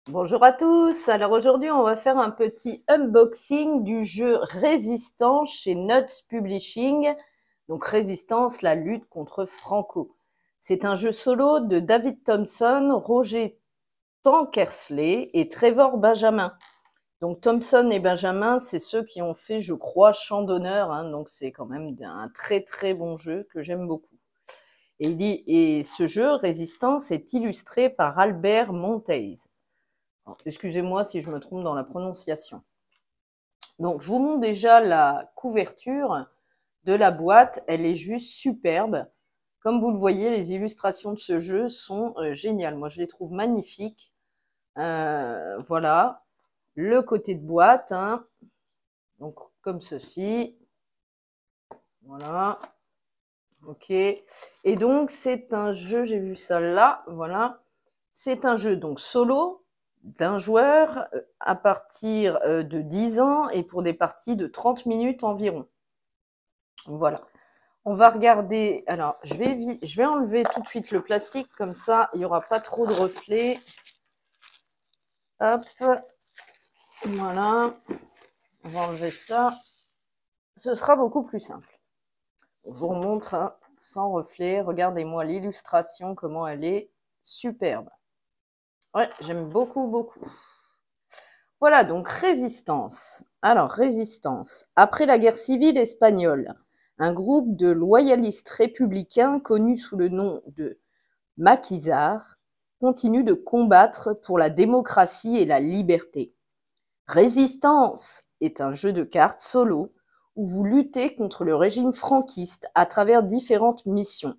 Bonjour à tous, alors aujourd'hui on va faire un petit unboxing du jeu Résistance chez Nuts Publishing. Donc Résistance, la lutte contre Franco. C'est un jeu solo de David Thompson, Roger Tankersley et Trevor Benjamin. Donc Thompson et Benjamin, c'est ceux qui ont fait, je crois, Chant d'honneur, hein, donc c'est quand même un très très bon jeu que j'aime beaucoup. Et ce jeu, Résistance, est illustré par Albert Monteys. Excusez-moi si je me trompe dans la prononciation. Donc, je vous montre déjà la couverture de la boîte. Elle est juste superbe. Comme vous le voyez, les illustrations de ce jeu sont géniales. Moi, je les trouve magnifiques. Voilà. Le côté de boîte, hein. Donc, comme ceci. Voilà. Ok. Et donc, c'est un jeu, j'ai vu ça là. Voilà. C'est un jeu donc solo d'un joueur à partir de 10 ans et pour des parties de 30 minutes environ. Voilà. On va regarder. Alors, je vais enlever tout de suite le plastique, comme ça, il n'y aura pas trop de reflets. Hop. Voilà. On va enlever ça. Ce sera beaucoup plus simple. Je vous remontre hein, sans reflet. Regardez-moi l'illustration, comment elle est superbe. Ouais, j'aime beaucoup, beaucoup. Voilà, donc Résistance. Alors, Résistance. Après la guerre civile espagnole, un groupe de loyalistes républicains connu sous le nom de maquisards continue de combattre pour la démocratie et la liberté. Résistance est un jeu de cartes solo où vous luttez contre le régime franquiste à travers différentes missions.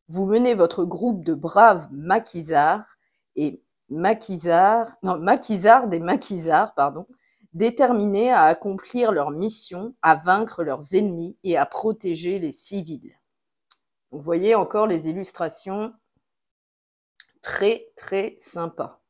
Vous menez votre groupe de braves maquisards et maquisards des maquisards, pardon, déterminés à accomplir leur mission, à vaincre leurs ennemis et à protéger les civils. Vous voyez encore les illustrations très très sympas.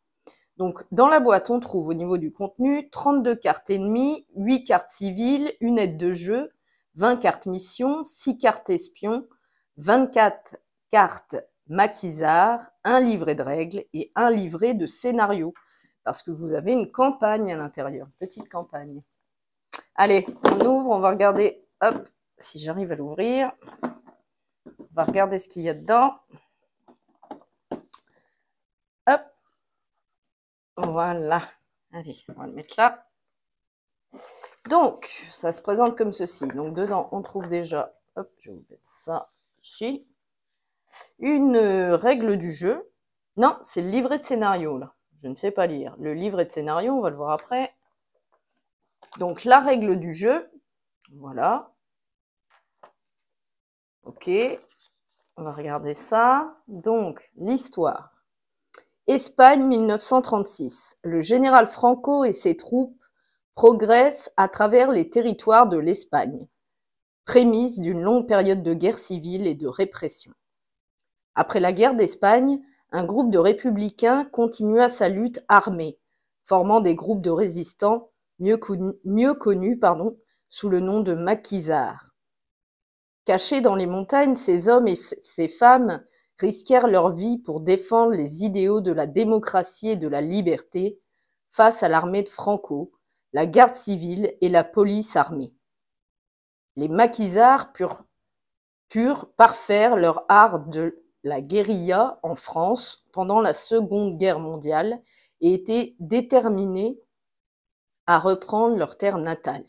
Donc dans la boîte, on trouve au niveau du contenu 32 cartes ennemies, 8 cartes civiles, une aide de jeu, 20 cartes mission, 6 cartes espions, 24 cartes maquisards, un livret de règles et un livret de scénario. Parce que vous avez une campagne à l'intérieur, petite campagne. Allez, on ouvre, on va regarder, hop, si j'arrive à l'ouvrir. On va regarder ce qu'il y a dedans. Hop, voilà. Allez, on va le mettre là. Donc, ça se présente comme ceci. Donc, dedans, on trouve déjà, hop, je vais vous mettre ça ici, une règle du jeu. Non, c'est le livret de scénario, là. Je ne sais pas lire. Le livret de scénario, on va le voir après. Donc, la règle du jeu, voilà. Ok, on va regarder ça. Donc, l'histoire. Espagne 1936. Le général Franco et ses troupes progressent à travers les territoires de l'Espagne, prémisse d'une longue période de guerre civile et de répression. Après la guerre d'Espagne, un groupe de républicains continua sa lutte armée, formant des groupes de résistants mieux connus sous le nom de maquisards. Cachés dans les montagnes, ces hommes et ces femmes risquèrent leur vie pour défendre les idéaux de la démocratie et de la liberté face à l'armée de Franco, la garde civile et la police armée. Les maquisards purent parfaire leur art de la guérilla en France pendant la Seconde Guerre mondiale et étaient déterminés à reprendre leur terre natale.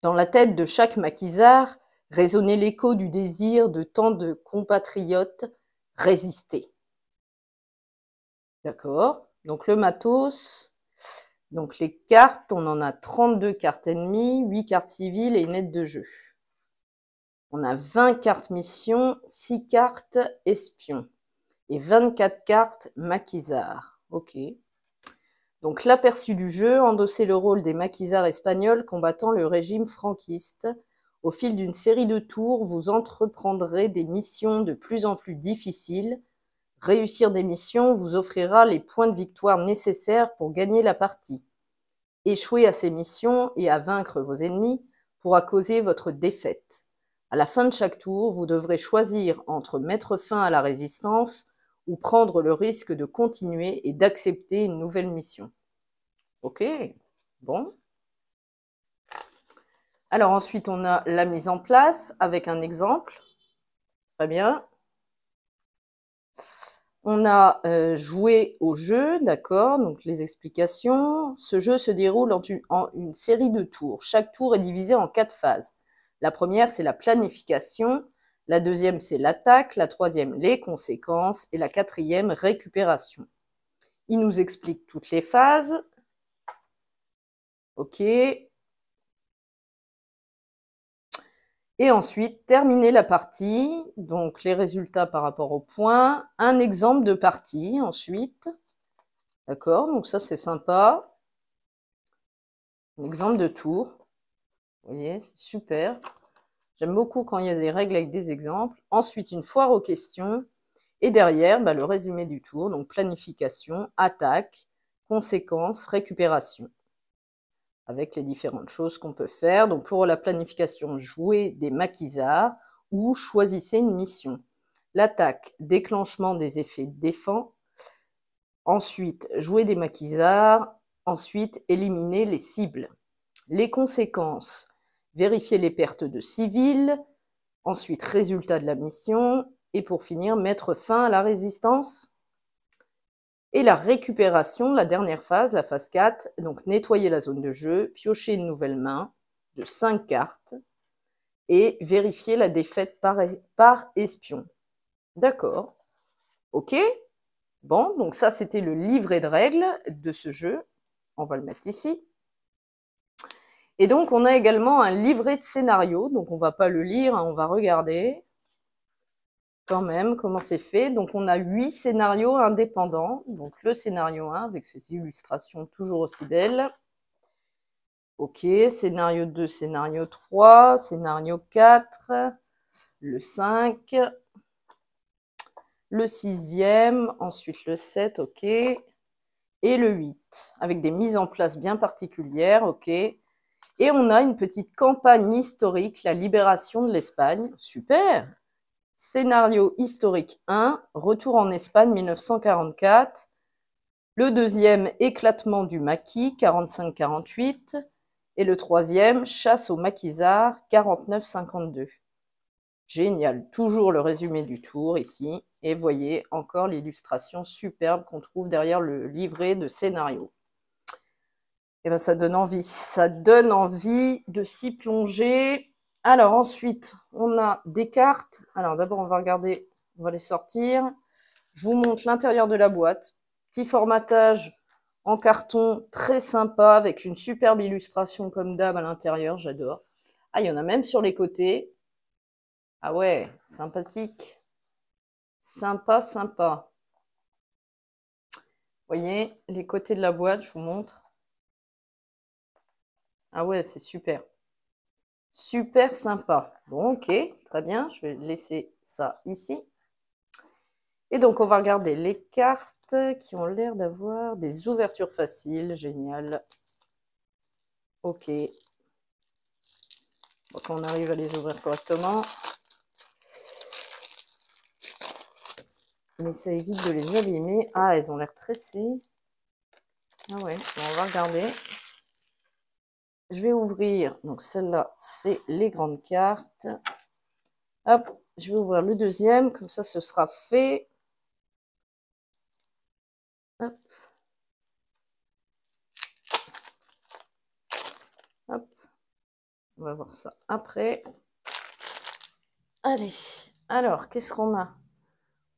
Dans la tête de chaque maquisard résonnait l'écho du désir de tant de compatriotes résister. D'accord. Donc le matos, donc les cartes, on en a 32 cartes ennemies, 8 cartes civiles et une aide de jeu. On a 20 cartes mission, 6 cartes espions et 24 cartes maquisards. Ok. Donc l'aperçu du jeu, endosser le rôle des maquisards espagnols combattant le régime franquiste. Au fil d'une série de tours, vous entreprendrez des missions de plus en plus difficiles. Réussir des missions vous offrira les points de victoire nécessaires pour gagner la partie. Échouer à ces missions et à vaincre vos ennemis pourra causer votre défaite. À la fin de chaque tour, vous devrez choisir entre mettre fin à la résistance ou prendre le risque de continuer et d'accepter une nouvelle mission. Ok, bon. Alors ensuite, on a la mise en place avec un exemple. Très bien. On a joué au jeu, d'accord, donc les explications. Ce jeu se déroule en une série de tours. Chaque tour est divisé en 4 phases. La première, c'est la planification. La deuxième, c'est l'attaque. La troisième, les conséquences. Et la quatrième, récupération. Il nous explique toutes les phases. Ok. Et ensuite, terminer la partie, donc les résultats par rapport aux points, un exemple de partie ensuite. D'accord, donc ça c'est sympa. Un exemple de tour. Vous voyez, c'est super. J'aime beaucoup quand il y a des règles avec des exemples. Ensuite, une foire aux questions. Et derrière, le résumé du tour, donc planification, attaque, conséquences, récupération. Avec les différentes choses qu'on peut faire. Donc pour la planification, jouer des maquisards ou choisissez une mission. L'attaque, déclenchement des effets défend. Ensuite, jouer des maquisards. Ensuite, éliminer les cibles. Les conséquences, vérifier les pertes de civils. Ensuite, résultat de la mission. Et pour finir, mettre fin à la résistance. Et la récupération, la dernière phase, la phase 4, donc nettoyer la zone de jeu, piocher une nouvelle main de 5 cartes et vérifier la défaite par espion. D'accord. Ok. Bon, donc ça c'était le livret de règles de ce jeu. On va le mettre ici. Et donc on a également un livret de scénario, donc on ne va pas le lire, hein, on va regarder quand même comment c'est fait. Donc on a 8 scénarios indépendants. Donc le scénario 1 avec ses illustrations toujours aussi belles. Ok, scénario 2, scénario 3, scénario 4, le 5, le 6e, ensuite le 7, ok, et le 8, avec des mises en place bien particulières, ok. Et on a une petite campagne historique, la libération de l'Espagne, super. Scénario historique 1, retour en Espagne 1944. Le deuxième, éclatement du maquis 45-48. Et le troisième, chasse aux maquisards 49-52. Génial, toujours le résumé du tour ici. Et voyez encore l'illustration superbe qu'on trouve derrière le livret de scénario. Et bien ça donne envie de s'y plonger. Alors ensuite, on a des cartes. Alors d'abord, on va regarder, on va les sortir. Je vous montre l'intérieur de la boîte. Petit formatage en carton très sympa avec une superbe illustration comme d'hab à l'intérieur, j'adore. Ah, il y en a même sur les côtés. Ah ouais, sympathique. Sympa, sympa. Vous voyez, les côtés de la boîte, je vous montre. Ah ouais, c'est super. Super sympa. Bon, ok, très bien. Je vais laisser ça ici. Et donc, on va regarder les cartes qui ont l'air d'avoir des ouvertures faciles. Génial. Ok. Donc, on arrive à les ouvrir correctement. Mais ça évite de les abîmer. Ah, elles ont l'air tressées. Ah ouais, bon, on va regarder. Je vais ouvrir. Donc, celle-là, c'est les grandes cartes. Hop, je vais ouvrir le deuxième. Comme ça, ce sera fait. Hop. Hop. On va voir ça après. Allez. Alors, qu'est-ce qu'on a?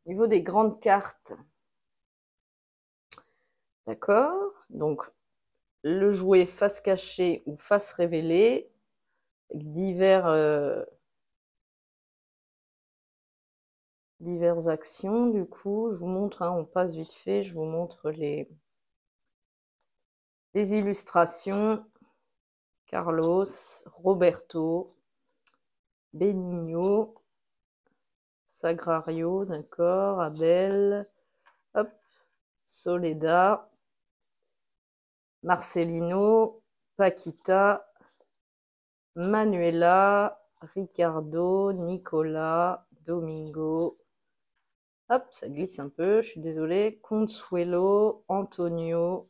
Au niveau des grandes cartes. D'accord. Donc, le jouet face cachée ou face révélée. Diverses actions, du coup. Je vous montre, hein, on passe vite fait. Je vous montre les illustrations. Carlos, Roberto, Benigno, Sagrario, d'accord, Abel, hop, Soledad, Marcelino, Paquita, Manuela, Ricardo, Nicolas, Domingo, Hop, ça glisse un peu, je suis désolée. Consuelo, Antonio,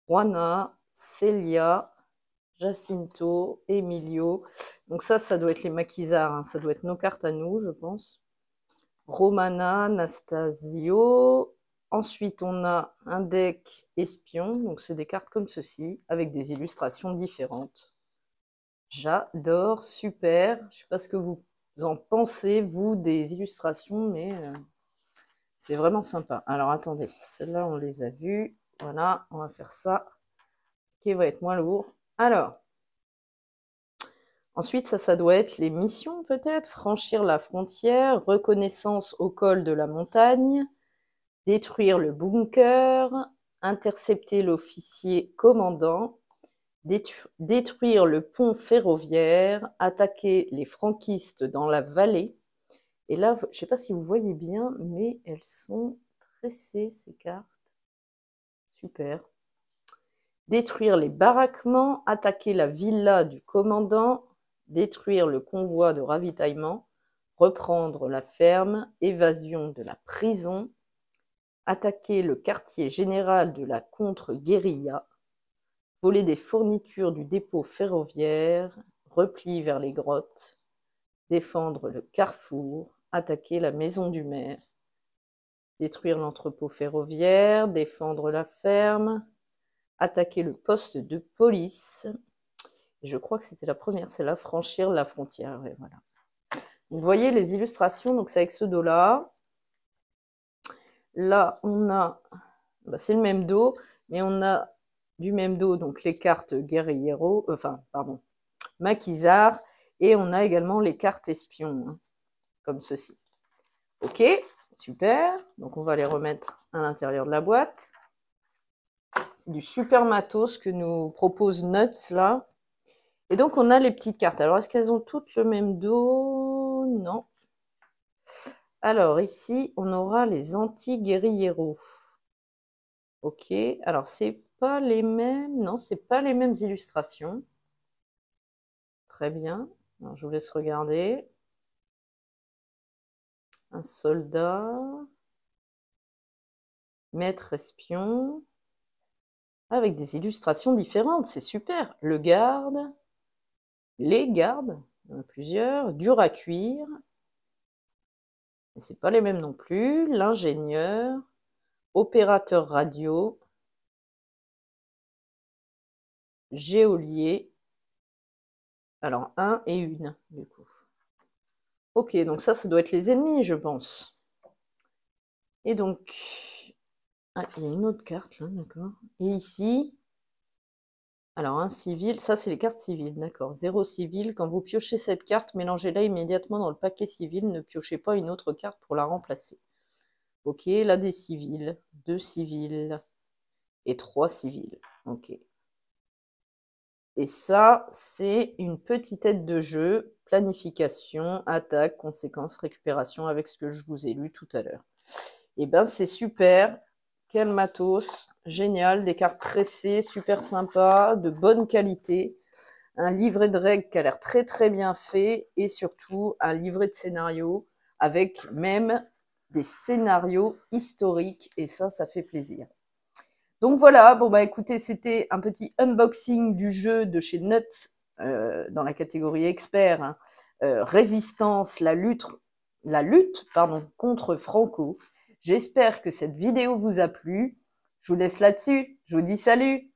Juana, Celia, Jacinto, Emilio. Donc ça doit être les maquisards, hein. Ça doit être nos cartes à nous, je pense. Romana, Anastasio. Ensuite, on a un deck espion. Donc, c'est des cartes comme ceci, avec des illustrations différentes. J'adore, super. Je ne sais pas ce que vous en pensez, vous, des illustrations, mais c'est vraiment sympa. Alors, attendez, celles-là, on les a vues. Voilà, on va faire ça, qui va être moins lourd. Alors, ensuite, ça doit être les missions, peut-être. Franchir la frontière, reconnaissance au col de la montagne, détruire le bunker, intercepter l'officier commandant, détruire le pont ferroviaire, attaquer les franquistes dans la vallée. Et là, je ne sais pas si vous voyez bien, mais elles sont tressées, ces cartes. Super. Détruire les baraquements, attaquer la villa du commandant, détruire le convoi de ravitaillement, reprendre la ferme, évasion de la prison, attaquer le quartier général de la contre-guérilla, voler des fournitures du dépôt ferroviaire, repli vers les grottes, défendre le carrefour, attaquer la maison du maire, détruire l'entrepôt ferroviaire, défendre la ferme, attaquer le poste de police. Et je crois que c'était la première, c'est là, franchir la frontière. Et voilà. Vous voyez les illustrations, donc c'est avec ce dos-là. Là, on a, bah, c'est le même dos, mais on a du même dos, donc les cartes guerriero, maquisard, et on a également les cartes espions, hein, comme ceci. Ok, super. Donc on va les remettre à l'intérieur de la boîte. C'est du super matos que nous propose Nuts là. Et donc on a les petites cartes. Alors est-ce qu'elles ont toutes le même dos? Non. Alors ici on aura les anti-guerrilleros. Ok, alors c'est pas les mêmes, non, c'est pas les mêmes illustrations. Très bien, alors, je vous laisse regarder. Un soldat, maître espion, avec des illustrations différentes, c'est super. Le garde, les gardes, il y en a plusieurs, dur à cuire, mais c'est pas les mêmes non plus. L'ingénieur, opérateur radio, geôlier, alors un et une, du coup. Ok, donc ça doit être les ennemis, je pense. Et donc, ah, il y a une autre carte là, d'accord. Et ici, alors un civil, ça c'est les cartes civiles, d'accord. 0 civil, quand vous piochez cette carte, mélangez-la immédiatement dans le paquet civil, ne piochez pas une autre carte pour la remplacer. Ok, là des civils, 2 civils et 3 civils. Ok. Et ça, c'est une petite aide de jeu, planification, attaque, conséquences, récupération, avec ce que je vous ai lu tout à l'heure. Et ben c'est super, quel matos, génial, des cartes tressées, super sympa, de bonne qualité, un livret de règles qui a l'air très très bien fait, et surtout un livret de scénarios avec même des scénarios historiques, et ça fait plaisir. Donc voilà, bon bah écoutez, c'était un petit unboxing du jeu de chez Nuts, dans la catégorie expert, hein, résistance, la lutte contre Franco. J'espère que cette vidéo vous a plu. Je vous laisse là-dessus. Je vous dis salut!